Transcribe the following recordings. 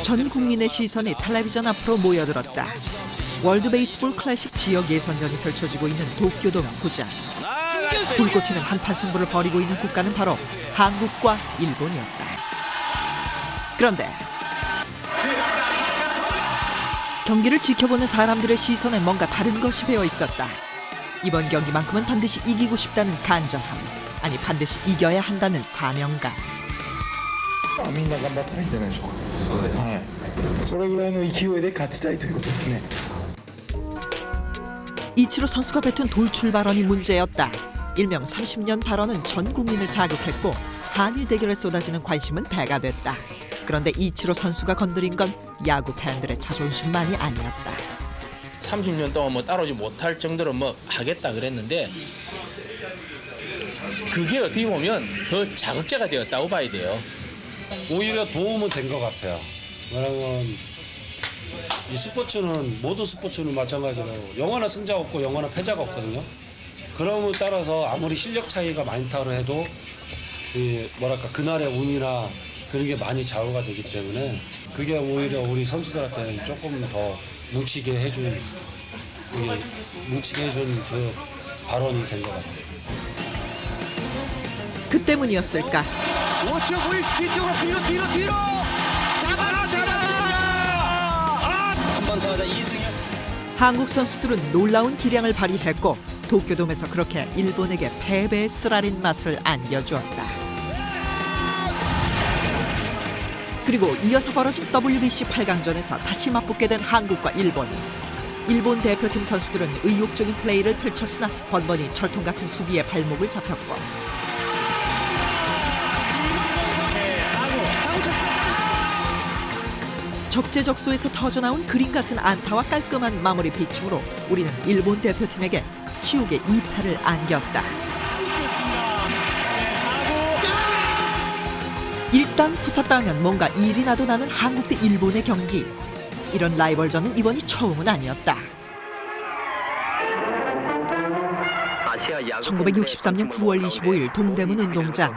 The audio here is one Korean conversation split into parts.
전 국민의 시선이 텔레비전 앞으로 모여들었다. 월드 베이스볼 클래식 지역 예선전이 펼쳐지고 있는 도쿄돔 구장. 불꽃 튀는 한판 승부를 벌이고 있는 국가는 바로 한국과 일본이었다. 그런데 경기를 지켜보는 사람들의 시선에 뭔가 다른 것이 배어 있었다. 이번 경기만큼은 반드시 이기고 싶다는 간절함, 아니 반드시 이겨야 한다는 사명감. みんな頑張ったらいいんじゃないでしょうか。そうです。はい。それぐらいの勢いで勝ちたいということですね。 이치로 선수가 뱉은 돌출 발언이 문제였다. 일명 30년 발언은 전 국민을 자극했고 한일 대결에 쏟아지는 관심은 배가 됐다. 그런데 이치로 선수가 건드린 건 야구 팬들의 자존심만이 아니었다. 30년 동안 뭐 따라오지 못할 정도로 뭐 하겠다 그랬는데 그게 어떻게 보면 더 자극제가 되었다고 봐야 돼요. 오히려 도움은 된 것 같아요. 왜냐면 이 스포츠는 모든 스포츠는 마찬가지로 영원한 승자가 없고 영원한 패자가 없거든요. 그럼에 따라서 아무리 실력 차이가 많다고 해도 이 뭐랄까 그날의 운이나 그런 게 많이 좌우가 되기 때문에 그게 오히려 우리 선수들한테는 조금 더 뭉치게 해준 그 발언이 된 것 같아요. 그 때문이었을까? 오치오 보익스 뒤쪽으로 뒤로 잡아라 3번 타자 이승엽. 한국 선수들은 놀라운 기량을 발휘했고 도쿄돔에서 그렇게 일본에게 패배의 쓰라린 맛을 안겨주었다. 그리고 이어서 벌어진 WBC 8강전에서 다시 맞붙게 된 한국과 일본. 일본 대표팀 선수들은 의욕적인 플레이를 펼쳤으나 번번이 철통 같은 수비에 발목을 잡혔고 적재적소에서 터져나온 그림 같은 안타와 깔끔한 마무리 피칭으로 우리는 일본 대표팀에게 치욕의 2패를 안겼다. 일단 붙었다 하면 뭔가 일이 나도 나는 한국 대 일본의 경기. 이런 라이벌전은 이번이 처음은 아니었다. 1963년 9월 25일 동대문 운동장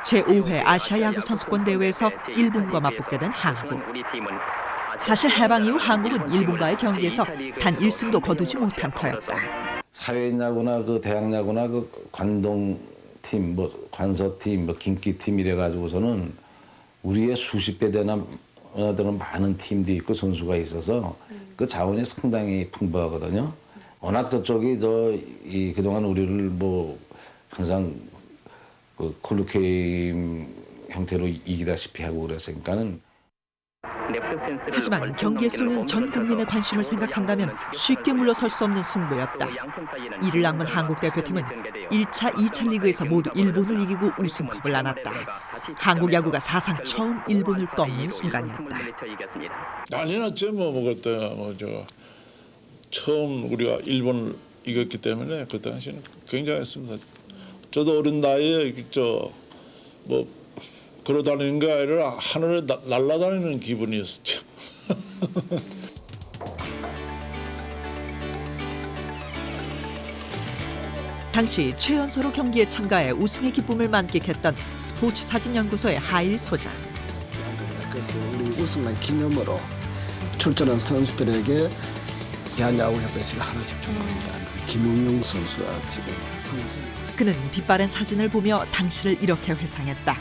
제5회 아시아 야구 선수권 대회에서 일본과 맞붙게 된 한국. 사실 해방 이후 한국은 일본과의 경기에서 단 1승도 거두지 못한 터였다. 사회야구나 그 대학야구나 그 관동팀, 뭐 관서팀, 뭐 김기팀 이래 가지고서는 우리의 수십 배 되는 많은 팀도 있고 선수가 있어서 그 자원이 상당히 풍부하거든요. 워낙 저쪽이 그동안 우리를 뭐 항상 그 콜루 게임 형태로 이기다시피 하고 그랬으니까는. 하지만 경기에 쏠린 전 국민의 관심을 생각한다면 쉽게 물러설 수 없는 승부였다. 이를 낚은 한국 대표팀은 1차, 2차 리그에서 모두 일본을 이기고 우승컵을 안았다. 한국 야구가 사상 처음 일본을 꺾는 순간이었다. 난리 났죠. 그때 처음 우리가 일본을 이겼기 때문에 그 당시는 굉장했습니다. 저도 어린 나이에 걸어다니는 게 아니라 하늘에 날아다니는 기분이었죠. 당시 최연소로 경기에 참가해 우승의 기쁨을 만끽했던 스포츠 사진연구소의 하일 소장. 그래서 우리 우승만 기념으로 출전한 선수들에게 대한야구협회에서 하나씩 준 겁니다. 김웅용 선수가 지금 선수. 그는 빛바랜 사진을 보며 당시를 이렇게 회상했다.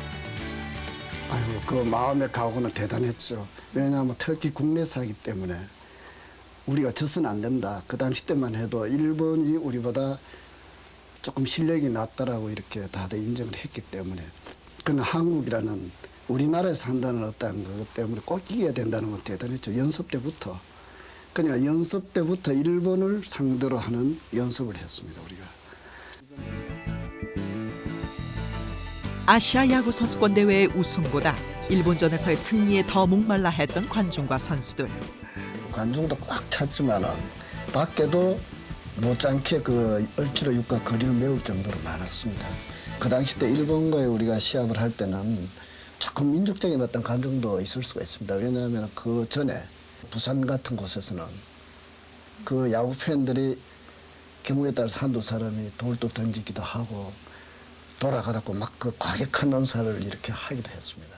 아유, 그 마음의 각오는 대단했죠. 왜냐하면 특히 국내사이기 때문에 우리가 져서는 안 된다. 그 당시 때만 해도 일본이 우리보다 조금 실력이 낮다라고 이렇게 다들 인정을 했기 때문에 그는 한국이라는 우리나라에서 한다는 어떤 그것 때문에 꼭 이겨야 된다는 건 대단했죠. 연습 때부터. 그러니까 연습 때부터 일본을 상대로 하는 연습을 했습니다. 우리가. 아시아 야구 선수권 대회의 우승보다 일본전에서의 승리에 더 목말라 했던 관중과 선수들. 관중도 꽉 찼지만은 밖에도 못지않게 그 얼추로 육과 거리를 메울 정도로 많았습니다. 그 당시 때 일본과의 우리가 시합을 할 때는 조금 민족적인 어떤 감정도 있을 수가 있습니다. 왜냐하면 그 전에 부산 같은 곳에서는 그 야구 팬들이 경우에 따라서 한두 사람이 돌도 던지기도 하고 돌아가라고 막 그 과격한 언사를 이렇게 하기도 했습니다.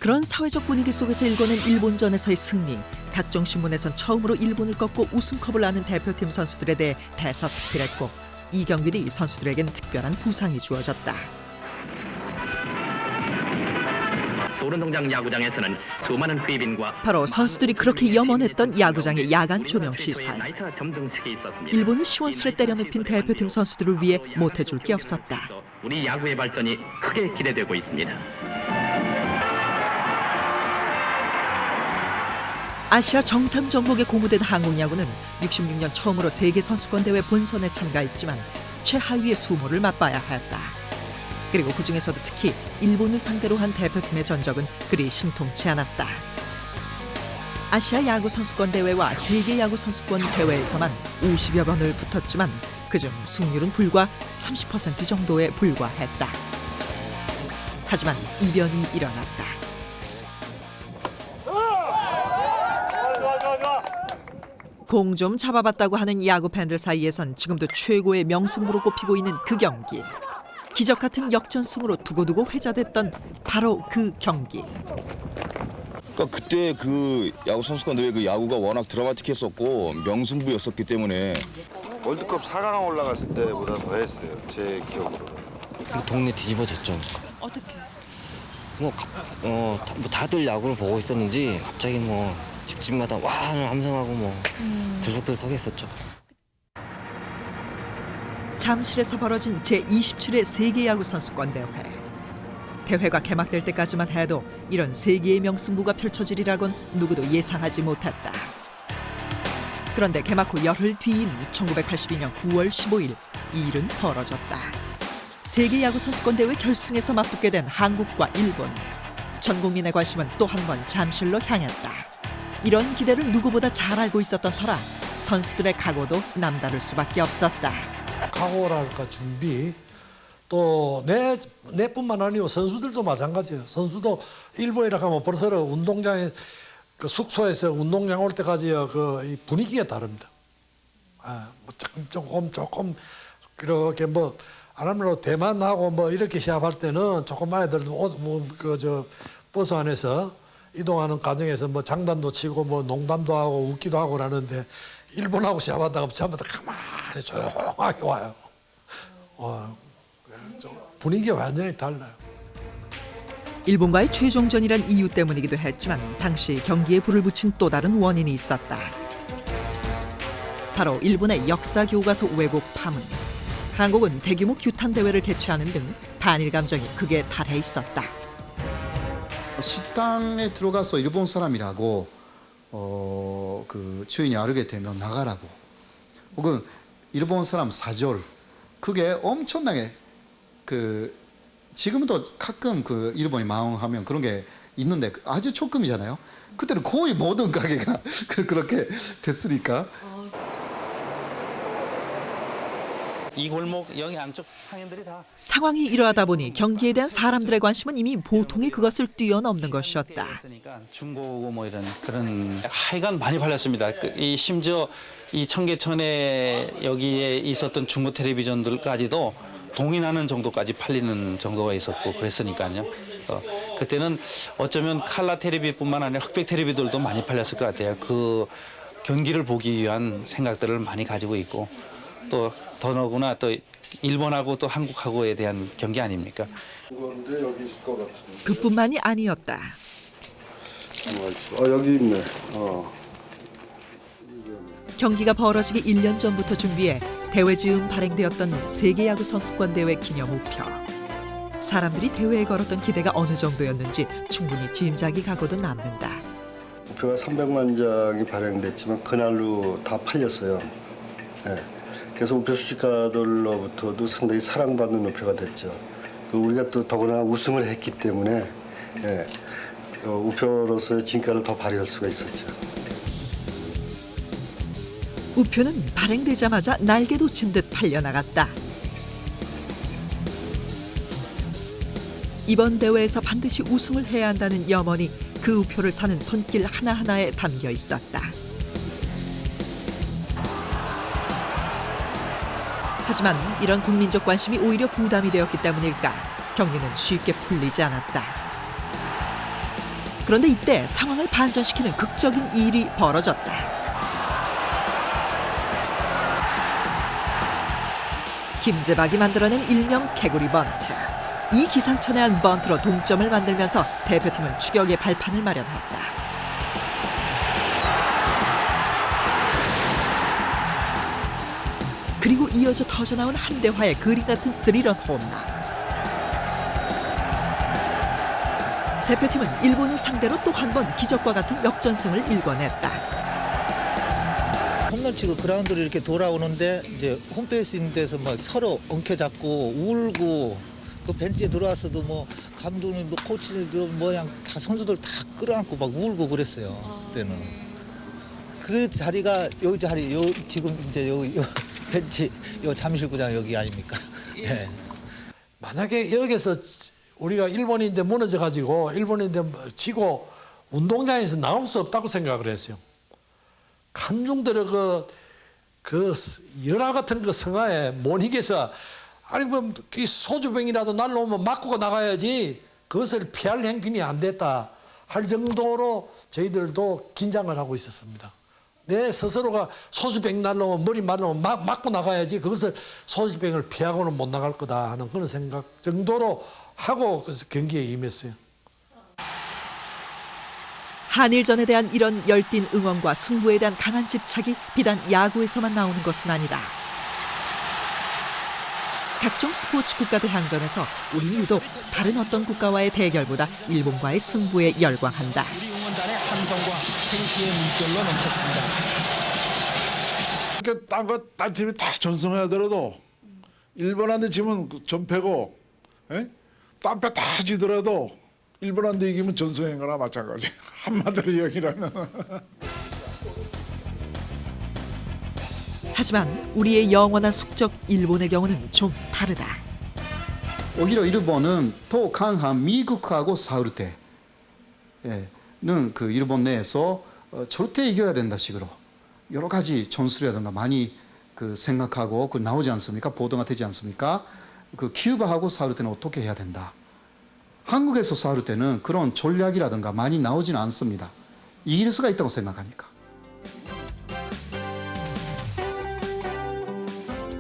그런 사회적 분위기 속에서 일궈낸 일본전에서의 승리. 각종 신문에선 처음으로 일본을 꺾고 우승컵을 안은 대표팀 선수들에 대해 대서특필했고 이 경기 뒤 선수들에겐 특별한 부상이 주어졌다. 소련동장 야구장에서는 수많은 귀빈과 바로 선수들이 그렇게 염원했던 야구장의 야간 조명 시설. 나이트 점등식이 있었습니다. 일본을 시원스레 때려눕힌 대표팀 선수들을 위해 못해줄 게 없었다. 우리 야구의 발전이 크게 기대되고 있습니다. 아시아 정상 종목에 고무된 한국 야구는 66년 처음으로 세계 선수권 대회 본선에 참가했지만 최하위의 수모를 맛봐야 했다. 그리고 그중에서도 특히 일본을 상대로 한 대표팀의 전적은 그리 신통치 않았다. 아시아 야구 선수권 대회와 세계 야구 선수권 대회에서만 50여 번을 붙었지만 그중 승률은 불과 30% 정도에 불과했다. 하지만 이변이 일어났다. 공 좀 잡아봤다고 하는 야구 팬들 사이에선 지금도 최고의 명승부로 꼽히고 있는 그 경기. 기적 같은 역전승으로 두고두고 회자됐던 바로 그 경기. 그러니까 그때 그 야구 선수권 대회 그 야구가 워낙 드라마틱했었고 명승부였었기 때문에 월드컵 4강 올라갔을 때보다 더 했어요. 제 기억으로. 동네 뒤집어졌죠. 어떻게? 뭐 다들 야구를 보고 있었는지 갑자기 뭐 집집마다 와 하는 함성하고 들썩들썩했었죠. 잠실에서 벌어진 제27회 세계야구 선수권 대회. 대회가 개막될 때까지만 해도 이런 세계의 명승부가 펼쳐지리라곤 누구도 예상하지 못했다. 그런데 개막 후 열흘 뒤인 1982년 9월 15일 이 일은 벌어졌다. 세계야구 선수권 대회 결승에서 맞붙게 된 한국과 일본. 전 국민의 관심은 또 한 번 잠실로 향했다. 이런 기대를 누구보다 잘 알고 있었던 터라 선수들의 각오도 남다를 수밖에 없었다. 각오랄까 준비 또 내뿐만 아니고 선수들도 마찬가지예요. 선수도 일본이라 하면 벌써 운동장에 그 숙소에서 운동장 올 때까지 그 분위기가 다릅니다. 조금 그렇게 뭐 안 하면 대만하고 뭐 이렇게 시합할 때는 조금 아이들 버스 안에서 이동하는 과정에서 뭐 장단도 치고 뭐 농담도 하고 웃기도 하고 그러는데 일본하고 시합하다가 처음부터 가만히 조용하게 와요. 분위기가 완전히 달라요. 일본과의 최종전이란 이유 때문이기도 했지만 당시 경기에 불을 붙인 또 다른 원인이 있었다. 바로 일본의 역사 교과서 왜곡 파문. 한국은 대규모 규탄 대회를 개최하는 등 반일 감정이 극에 달해 있었다. 식당에 들어가서 일본 사람이라고 그 주인이 알게 되면 나가라고. 혹은 일본 사람 사절. 그게 엄청나게 그 지금도 가끔 그 일본이 망하면 그런 게 있는데 아주 조금이잖아요. 그때는 거의 모든 가게가 그렇게 됐으니까. 이 골목 여기 안쪽 상인들이 다 상황이 이러하다 보니 경기에 대한 사람들의 관심은 이미 보통의 그것을 뛰어넘는 것이었다. 중고고 뭐 이런 그런 하여간 많이 팔렸습니다. 이 심지어 이 청계천에 여기에 있었던 중고 텔레비전들까지도 동인하는 정도까지 팔리는 정도가 있었고 그랬으니까요. 그때는 어쩌면 칼라 텔레비뿐만 아니라 흑백 텔레비들도 많이 팔렸을 것 같아요. 그 경기를 보기 위한 생각들을 많이 가지고 있고 또 더더구나 또 일본하고 또 한국하고에 대한 경기 아닙니까? 그뿐만이 아니었다. 여기 있네. 경기가 벌어지기 1년 전부터 준비해 대회 즈음 발행되었던 세계야구 선수권 대회 기념 우표. 사람들이 대회에 걸었던 기대가 어느 정도였는지 충분히 짐작이 가고도 남는다. 우표가 300만 장이 발행됐지만 그날로 다 팔렸어요. 네. 그래서 우표 수집가들로부터도 상당히 사랑받는 우표가 됐죠. 우리가 또 더구나 우승을 했기 때문에 우표로서의 진가를 더 발휘할 수가 있었죠. 우표는 발행되자마자 날개 돋친 듯 팔려나갔다. 이번 대회에서 반드시 우승을 해야 한다는 염원이 그 우표를 사는 손길 하나하나에 담겨 있었다. 하지만 이런 국민적 관심이 오히려 부담이 되었기 때문일까 경기는 쉽게 풀리지 않았다. 그런데 이때 상황을 반전시키는 극적인 일이 벌어졌다. 김재박이 만들어낸 일명 개구리 번트. 이 기상천외한 번트로 동점을 만들면서 대표팀은 추격의 발판을 마련했다. 그리고 이어져 터져나온 한대화의 그림 같은 스리런 홈런. 대표팀은 일본을 상대로 또 한 번 기적과 같은 역전승을 일궈냈다. 홈런 치고 그라운드로 이렇게 돌아오는데 이제 홈베이스 있는 데서 뭐 서로 엉켜잡고 울고 그 벤치에 들어와서도 뭐 감독님, 뭐 코치도 뭐양 다 선수들 다 끌어안고 막 울고 그랬어요. 그때는 그 자리가 요 자리 요 지금 이제 요 벤치 요 잠실구장 여기 아닙니까? 네. 만약에 여기서 우리가 일본인데 무너져 가지고 일본인데 지고 운동장에서 나올 수 없다고 생각을 했어요. 간중들의 그 열화 같은 그 성화에 못 이겨서 아니 뭐 소주병이라도 날라오면 맞고 나가야지 그것을 피할 행진이 안 됐다 할 정도로 저희들도 긴장을 하고 있었습니다. 내 스스로가 소주병 날라오면 머리 말라오면 맞고 나가야지 그것을 소주병을 피하고는 못 나갈 거다 하는 그런 생각 정도로 하고 그래서 경기에 임했어요. 한일전에 대한 이런 열띤 응원과 승부에 대한 강한 집착이 비단 야구에서만 나오는 것은 아니다. 각종 스포츠 국가대항전에서 우린 유독 다른 어떤 국가와의 대결보다 일본과의 승부에 열광한다. 우리 응원단의 함성과 행기의 물결로 넘쳤습니다. 그러니까 딴 팀이 다 전승하더라도 일본한테 지면 전패고, 딴 뼈 다 지더라도 일본한테 이기면 전승인 거나 마찬가지. 한마디로 여기라면. 하지만 우리의 영원한 숙적 일본의 경우는 좀 다르다. 오히려 일본은 더 강한 미국하고 싸울 때는 그 일본 내에서 절대 이겨야 된다 식으로 여러 가지 전술이라든가 많이 그 생각하고 그 나오지 않습니까? 보도가 되지 않습니까? 그 큐바하고 싸울 때는 어떻게 해야 된다. 한국에서 싸울 때는 그런 전략이라든가 많이 나오지는 않습니다. 이길 수가 있다고 생각하니까.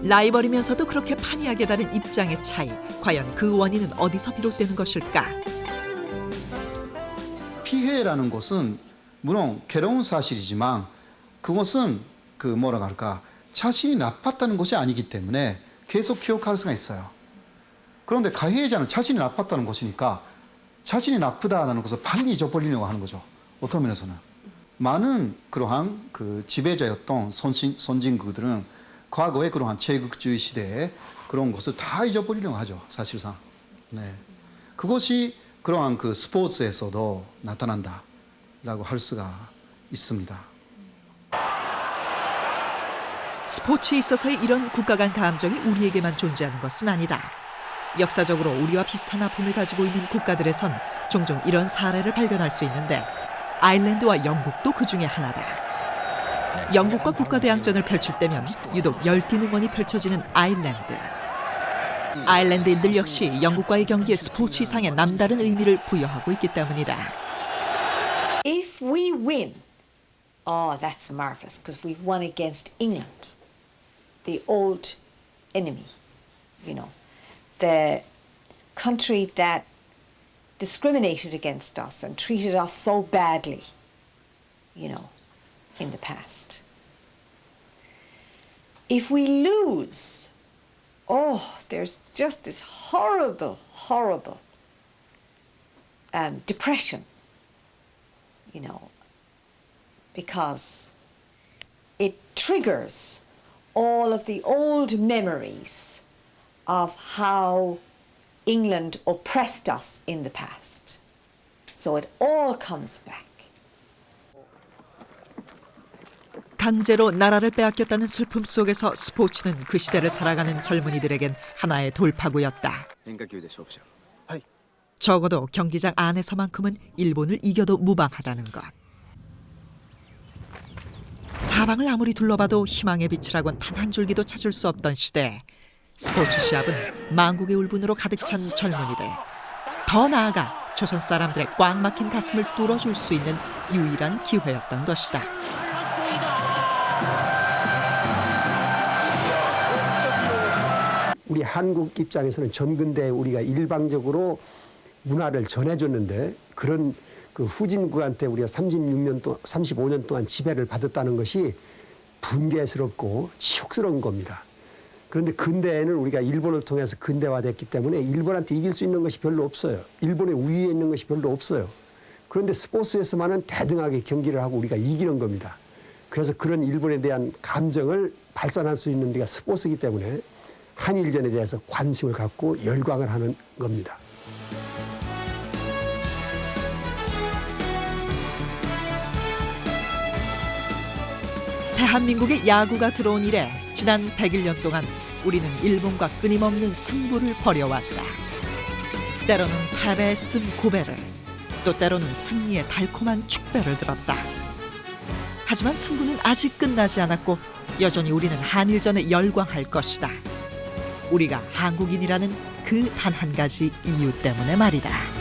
라이벌이면서도 그렇게 판이하게 다른 입장의 차이. 과연 그 원인은 어디서 비롯되는 것일까? 피해라는 것은 물론 괴로운 사실이지만 그것은 그 뭐라고 할까 자신이 나빴다는 것이 아니기 때문에 계속 기억할 수가 있어요. 그런데 가해자는 자신이 나빴다는 것이니까 자신이 나쁘다는 것을 빨리 잊어버리려고 하는 거죠. 어떤 면에서는 많은 그러한 그 지배자였던 선진국들은 과거의 그러한 제국주의 시대에 그런 것을 다 잊어버리려고 하죠. 사실상. 네. 그것이 그러한 그 스포츠에서도 나타난다라고 할 수가 있습니다. 스포츠에 있어서의 이런 국가 간 감정이 우리에게만 존재하는 것은 아니다. 역사적으로 우리와 비슷한 아픔을 가지고 있는 국가들에선 종종 이런 사례를 발견할 수 있는데 아일랜드와 영국도 그 중에 하나다. 영국과 국가대항전을 펼칠 때면 유독 열띤 응원이 펼쳐지는 아일랜드. 아일랜드인들 역시 영국과의 경기에 스포츠 이상의 남다른 의미를 부여하고 있기 때문이다. If we win, oh, that's marvelous, because we've won against England, the old enemy, you know, the country that discriminated against us and treated us so badly, you know, in the past. If we lose, oh, there's just this horrible, horrible depression, you know, because it triggers all of the old memories of how England oppressed us in the past. So it all comes back. 강제로 나라를 빼앗겼다는 슬픔 속에서 스포츠는 그 시대를 살아가는 젊은이들에겐 하나의 돌파구였다. 적어도 경기장 안에서만큼은 일본을 이겨도 무방하다는 것. 사방을 아무리 둘러봐도 희망의 빛이라곤 단 한 줄기도 찾을 수 없던 시대. 스포츠 시합은 망국의 울분으로 가득 찬 젊은이들. 더 나아가 조선 사람들의 꽉 막힌 가슴을 뚫어줄 수 있는 유일한 기회였던 것이다. 우리 한국 입장에서는 전근대에 우리가 일방적으로 문화를 전해줬는데 그런 그 후진국한테 우리가 35년 동안 지배를 받았다는 것이 분개스럽고 치욕스러운 겁니다. 그런데 근대에는 우리가 일본을 통해서 근대화됐기 때문에 일본한테 이길 수 있는 것이 별로 없어요. 일본의 우위에 있는 것이 별로 없어요. 그런데 스포츠에서만은 대등하게 경기를 하고 우리가 이기는 겁니다. 그래서 그런 일본에 대한 감정을 발산할 수 있는 데가 스포츠이기 때문에 한일전에 대해서 관심을 갖고 열광을 하는 겁니다. 대한민국에 야구가 들어온 이래 지난 101년 동안 우리는 일본과 끊임없는 승부를 벌여왔다. 때로는 패배에 쓴 고배를, 또 때로는 승리의 달콤한 축배를 들었다. 하지만 승부는 아직 끝나지 않았고 여전히 우리는 한일전에 열광할 것이다. 우리가 한국인이라는 그 단 한 가지 이유 때문에 말이다.